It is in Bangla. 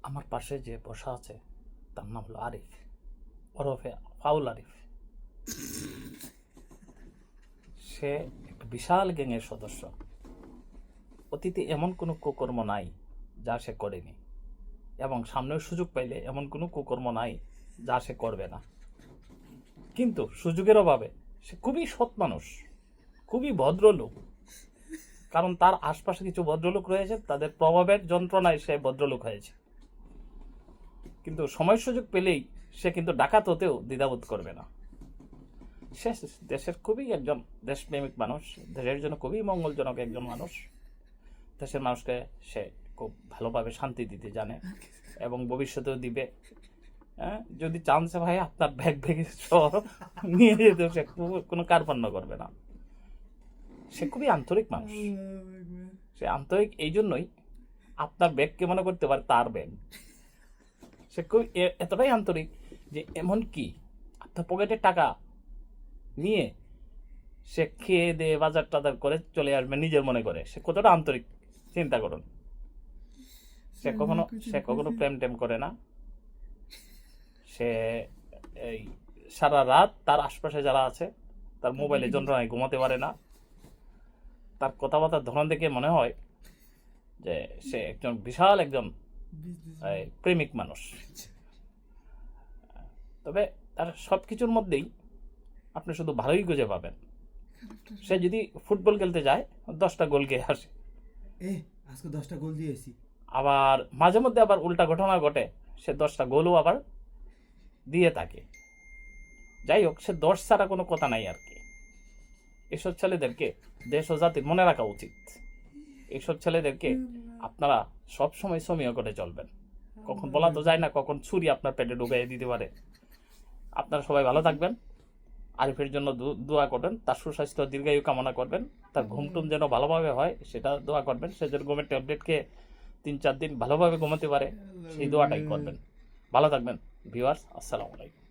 আমার পাশে যে বসা আছে তার নাম হলো আরিফ, ওরফে ফাউল আরিফ। সে একটা বিশাল গ্যাংয়ের সদস্য। অতীতে এমন কোনো কুকর্ম নাই যা সে করেনি, এবং সামনেও সুযোগ পাইলে এমন কোনো কুকর্ম নাই যা সে করবে না। কিন্তু সুযোগের অভাবে সে খুবই সৎ মানুষ, খুবই ভদ্রলোক। কারণ তার আশপাশে কিছু ভদ্রলোক রয়েছে, তাদের প্রভাবের যন্ত্রণায় সে ভদ্রলোক হয়েছে। কিন্তু সময় সুযোগ পেলেই সে কিন্তু ডাকাত হতেও দ্বিধাবোধ করবে না। সে দেশের খুবই একজন দেশপ্রেমিক মানুষ, দেশের জন্য খুবই মঙ্গলজনক একজন মানুষ। দেশের মানুষকে সে খুব ভালোভাবে শান্তি দিতে জানে এবং ভবিষ্যতেও দিবে। যদি চান্সে ভাই আপনার ব্যাগ সহ নিয়ে যেতে, সে কোনো কার্পণ্য করবে না। সে খুবই আন্তরিক মানুষ। সে আন্তরিক এই জন্যই আপনার ব্যাগকে মনে করতে পারে তার ব্যাগ। সে খুব এতটাই আন্তরিক যে এমনকি আপনার পকেটের টাকা নিয়ে সে খেয়ে দিয়ে বাজার টাজার করে চলে আসবে নিজের মনে করে। সে কতটা আন্তরিক চিন্তা করুন। সে কখনো প্রেম টেম করে না। সে এই সারা রাত তার আশপাশে যারা আছে তার মোবাইলে যন্ত্রণায় ঘুমাতে পারে না। তার কথাবার্তার ধরন দেখে মনে হয় যে সে একজন বিশাল একজন প্রেমিক মানুষ। তবে তার সব কিছুর মধ্যেই আপনি শুধু ভালোই খুঁজে পাবেন। সে যদি ফুটবল খেলতে যায় 10টা গোল খেয়ে আসে, আজকে 10টা গোল দিয়েছি। আবার মাঝে মধ্যে আবার উল্টা ঘটনা ঘটে, সে 10টা গোলও আবার দিয়ে থাকে। যাই হোক, সে 10 ছাড়া কোনো কথা নাই আর কি। এসব ছেলেদেরকে দেশ ও জাতির মনে রাখা উচিত। এইসব ছেলেদেরকে আপনারা সবসময় সমীহ করে চলবেন। কখন বলা তো যায় না, কখন ছুরি আপনার পেটে ঢুকিয়ে দিতে পারে। আপনারা সবাই ভালো থাকবেন। আরিফের জন্য দোয়া করবেন, তার সুস্বাস্থ্য দীর্ঘায়ু কামনা করবেন। তার ঘুমটুম যেন ভালোভাবে হয় সেটা দোয়া করবেন। সে যেন ঘুমের ট্যাবলেট খেয়ে 3-4 দিন ভালোভাবে ঘুমাতে পারে সেই দোয়াটাই করবেন। ভালো থাকবেন ভিউয়ার্স, আসসালামু আলাইকুম।